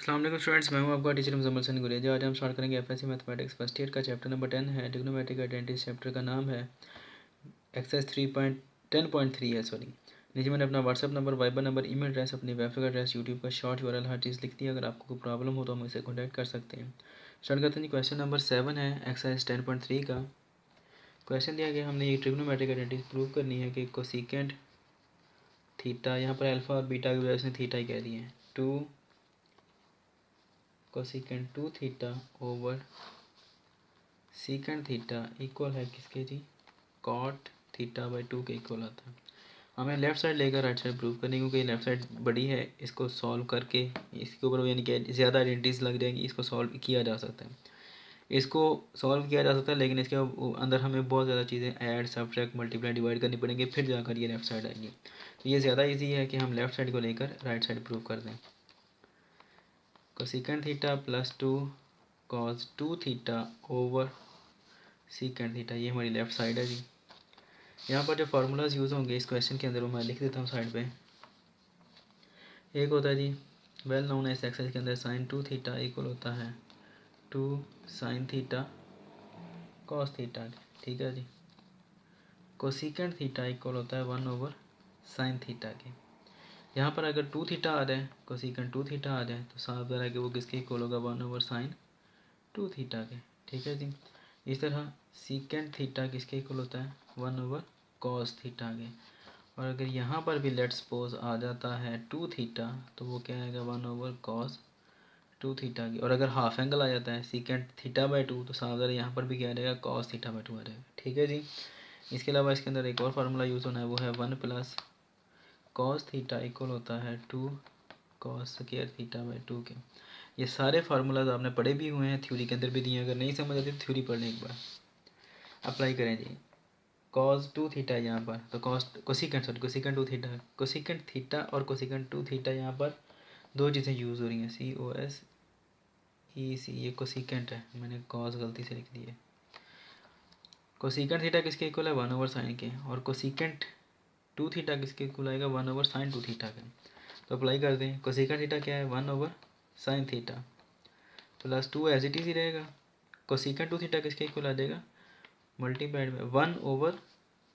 अस्सलाम वालेकुम स्टूडेंट्स, मैं हूं आपका टीचर मुजम्मिल हसन गुरेज। आज हम स्टार्ट करेंगे एफएससी मैथमेटिक्स फर्स्ट ईयर का चैप्टर नंबर 10 है ट्रिग्नोमेट्रिक आइडेंटिटीज। चैप्टर का नाम है एक्सरसाइज 3.10.3 है सॉरी। नीचे मैंने अपना WhatsApp number, Viber number, email address, अपनी वेबसाइट एड्रेस, यूट्यूब का शॉर्ट यूआरएल हर चीज़ लिख दी। अगर आपको कोई प्रॉब्लम हो तो हम इसे कॉन्टैक्ट कर सकते हैं। स्टार्ट करते हैं जी। क्वेश्चन नंबर 7 है एक्सरसाइज 10.3 का। क्वेश्चन दिया गया, हमने ये ट्रिग्नोमेट्रिक आइडेंटिटीज प्रूव करनी है कि कोसिकेंट थीटा, यहाँ पर अल्फा और बीटा की वजह से थीटा ही कह दिए हैं, 2 cosecant 2 theta over secant theta equal है किसके जी, कॉट थीटा बाई 2 के इक्वल आता है। हमें लेफ्ट साइड लेकर राइट साइड प्रूव करनी, क्योंकि लेफ्ट साइड बड़ी है, इसको सॉल्व करके इसके ऊपर यानी कि ज़्यादा आइडेंटिटीज लग जाएंगी, इसको सॉल्व किया जा सकता है। इसको सॉल्व किया जा सकता है, लेकिन इसके अंदर हमें बहुत ज़्यादा चीज़ें ऐड, सब्ट्रैक्ट, मल्टीप्लाई, डिवाइड करनी पड़ेंगी, फिर जाकर ये लेफ्ट साइड आएंगी। तो ये ज़्यादा ईजी है कि हम लेफ्ट साइड को लेकर राइट साइड प्रूव कर दें। Cosecant theta plus 2 cos 2 theta over secant theta, ये हमारी लेफ्ट साइड है जी। यहाँ पर जो फार्मूलाज यूज़ होंगे इस क्वेश्चन के अंदर वो मैं लिख देता हूँ साइड पे। एक होता है जी वेल नोन है इस एक्सरसाइज के अंदर, साइन 2 थीटा इक्वल होता है 2 साइन थीटा कॉस थीटा, ठीक है जी। कोसिकेंट थीटा इक्वल होता है 1 ओवर साइन थीटा के। यहाँ पर अगर 2 थीटा आ जाए, कोसिकेंट 2 थीटा आ जाए, तो साफ ज़रा कि वो किसके इक्वल होगा, 1 ओवर साइन 2 थीटा के, ठीक है जी। इस तरह सीकेंट थीटा किसके इक्वल होता है, 1 ओवर कॉस थीटा के। और अगर यहाँ पर भी लेट्स सपोज आ जाता है 2 थीटा, तो वो क्या आएगा, 1 ओवर कॉस 2 थीटा की। और अगर हाफ एंगल आ जाता है सीकेंट थीटा बाई 2, तो साफ ज़रा यहाँ पर भी क्या आ जाएगा, कॉस थीटा बाई 2 आ जाएगा, ठीक है जी। इसके अलावा इसके अंदर एक और फार्मूला यूज़ होना है, वो है 1 प्लस कॉस थीटा इक्वल होता है 2 कॉस स्क्वायर थीटा बाई 2 के। ये सारे फार्मूलाज आपने पढ़े भी हुए हैं, थ्योरी के अंदर भी दिए हैं। अगर नहीं समझ आती तो थ्योरी पढ़ लें एक बार, अप्लाई करें जी। कॉस 2 थीटा यहाँ पर, तो कोसिकेंट 2 थीटा, कोसिकेंट थीटा और कोसिकेंट 2 थीटा, यहाँ पर दो चीज़ें यूज़ हो रही हैं, COS EC, ये कोसिकेंट है, मैंने कॉस गलती से लिख दी है। कोसिकेंट थीटा किसके इक्वल है, 1 ओवर साइन के, और कोसिकेंट 2 थीटा किसके इक्वल आएगा, 1 ओवर साइन 2 थीटा के। तो अप्लाई कर दें, कोसिकेंट थीटा क्या है, 1 over sine theta plus 2 as it is ही रहेगा। कोसिकेंट 2 थीटा किसके इक्वल आ जाएगा, मल्टीप्लाइड में 1 ओवर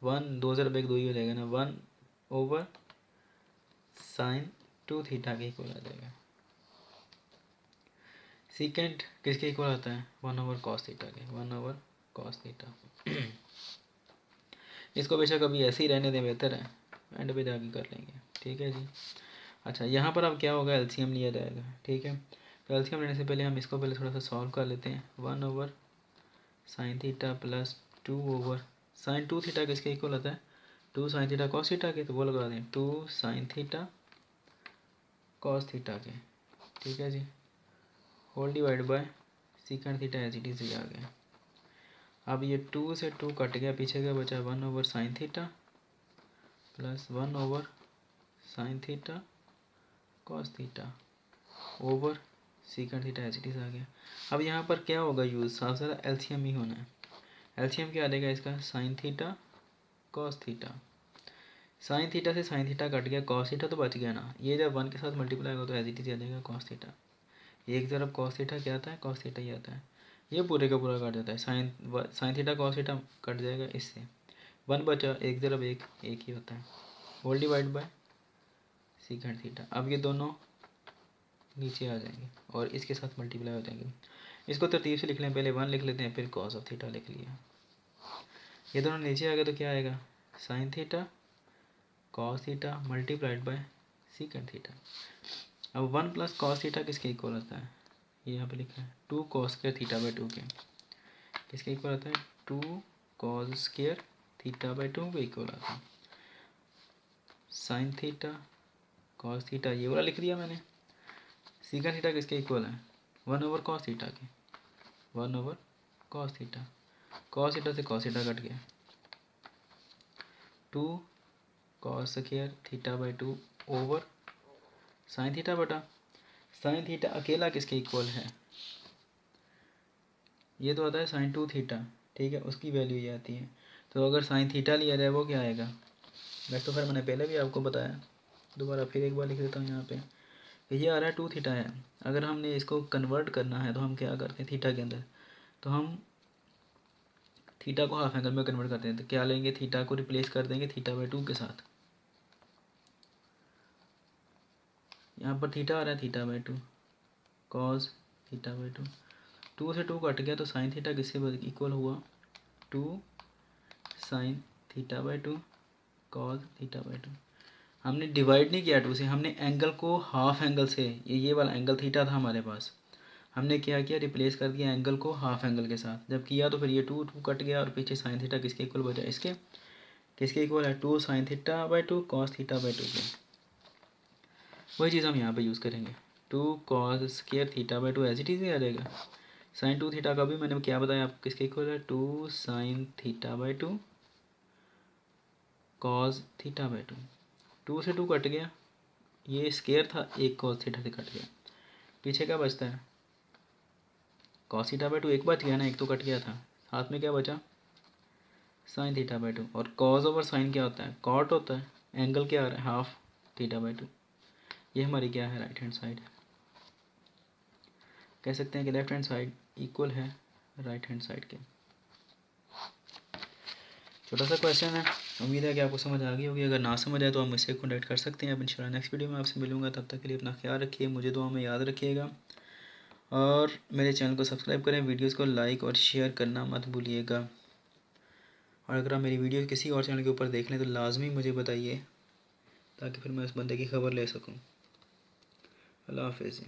1, 2 ज़रा 2 ही हो जाएगा ना, 1 ओवर साइन 2 थीटा के इक्वल आ जाएगा। सीकेंट किसके इक्वल आता है, 1 ओवर कॉस थीटा के, 1 ओवर कॉस थीटा। इसको बेशक अभी ऐसे ही रहने दें, बेहतर है, एंड पे जाके कर लेंगे, ठीक है जी। अच्छा, यहाँ पर अब क्या होगा, एलसीएम लिया जाएगा, ठीक है। तो एलसीएम लेने से पहले हम इसको पहले थोड़ा सा सॉल्व कर लेते हैं। 1 over sine theta plus 2 over sine 2 theta किसके इक्वल होता है, 2 साइन थीटा कॉस थीटा के, तो वो लगा दें 2 साइन थीटा कॉस थीटा के, ठीक है जी, whole divide by secant theta as it is आ गया। अब ये 2 से 2 कट गया, पीछे का बचा 1 over sine theta plus 1 over sine theta cos theta over secant theta H आ गया। अब यहाँ पर क्या होगा यूज़, साफ सारा एलसीएम ही होना है। एलसीएम क्या आ जाएगा इसका, sign theta cos theta, sine theta से साइन थीटा कट गया, कॉस थीटा तो बच गया ना, ये जब 1 के साथ मल्टीप्लाई होगा तो एज इट इज आ जाएगा कॉस थीटा। एक तरफ कॉस थीटा क्या आता है, कॉस थीटा ही आता है, ये पूरे का पूरा कट जाता है, sign theta cos theta cut जाएगा इससे, 1 बचा, एक तरफ एक ही होता है, whole divide by secant theta. अब ये दोनों नीचे आ जाएंगे और इसके साथ मल्टीप्लाई हो जाएंगे। इसको तरतीब से लिख लें, पहले 1 लिख लेते हैं, फिर कॉस ऑफ थीटा लिख लिया। ये दोनों नीचे आ गए तो क्या आएगा, sign theta cos theta multiplied by secant theta. अब 1 प्लस कॉस थीटा किसके इक्वल होता है, ये यहाँ पे लिखा है 2 कॉस स्क्वायर थीटा बाई 2 के, किसके इक्वल आता है, 2 कॉस स्क्वायर थीटा बाई 2 के इक्वल आता है। साइन थीटा कॉस थीटा ये वाला लिख दिया मैंने। सीकेंट थीटा किसके इक्वल है, 1 ओवर कॉस थीटा के, 1 over cos theta, cos theta से कॉस थीटा कट गया, 2 cos square theta by 2 over sine theta बटा साइन थीटा अकेला किसके इक्वल है, ये तो आता है साइन 2 थीटा, ठीक है, उसकी वैल्यू ये आती है। तो अगर साइन थीटा लिया जाए वो क्या आएगा, वैसे तो फिर मैंने पहले भी आपको बताया, दोबारा फिर एक बार लिख देता हूँ यहाँ पे, ये आ रहा है 2 थीटा है। अगर हमने इसको कन्वर्ट करना है तो हम क्या करते हैं थीटा के अंदर, तो हम थीटा को हाफ एंगल में कन्वर्ट करते हैं। तो क्या लेंगे, थीटा को रिप्लेस कर देंगे θ/2 के साथ। यहाँ पर थीटा आ रहा है θ/2 कॉस θ/2, 2 से 2 कट गया तो साइन थीटा किसके इक्वल हुआ, 2 साइन θ/2 कॉस θ/2। हमने डिवाइड नहीं किया 2 से, हमने एंगल को हाफ एंगल से, ये वाला एंगल थीटा था हमारे पास, हमने क्या किया रिप्लेस कर दिया एंगल को हाफ एंगल के साथ। जब किया तो फिर ये 2 कट गया और पीछे साइन थीटा किसके इक्वल बचा, इसके किसके इक्वल है, 2 साइन θ/2 कॉस θ/2 के। वही चीज़ हम यहाँ पे यूज़ करेंगे, 2 cos square θ/2 as it is आ जाएगा। साइन 2 थीटा का भी मैंने क्या बताया आपको किसके इक्वल है, 2 साइन θ/2 कॉस θ/2। 2 से 2 कट गया, ये स्क्वायर था, एक कॉस थीटा से कट गया, पीछे क्या बचता है, कॉस θ/2 एक बच गया ना, एक तो कट गया था, साथ में क्या बचा साइन θ/2। और कॉस ओवर साइन क्या होता है, कॉट होता है, एंगल क्या आ रहा है हाफ θ/2। ये हमारी क्या है राइट हैंड साइड है। कह सकते हैं कि लेफ्ट हैंड साइड इक्वल है राइट हैंड साइड के। छोटा सा क्वेश्चन है, उम्मीद है कि आपको समझ आ गई होगी। अगर ना समझ आए तो आप मुझसे कॉन्टैक्ट कर सकते हैं। अब इंशाल्लाह नेक्स्ट वीडियो में आपसे मिलूंगा, तब तक के लिए अपना ख्याल रखिए, मुझे दुआ में याद रखिएगा और मेरे चैनल को सब्सक्राइब करें, वीडियोज़ को लाइक और शेयर करना मत भूलिएगा। और अगर आप मेरी वीडियो किसी और चैनल के ऊपर देख लें तो लाजमी मुझे बताइए, ताकि फिर मैं उस बंदे की खबर ले सकूँ। अल्लाह हाफ़िज़।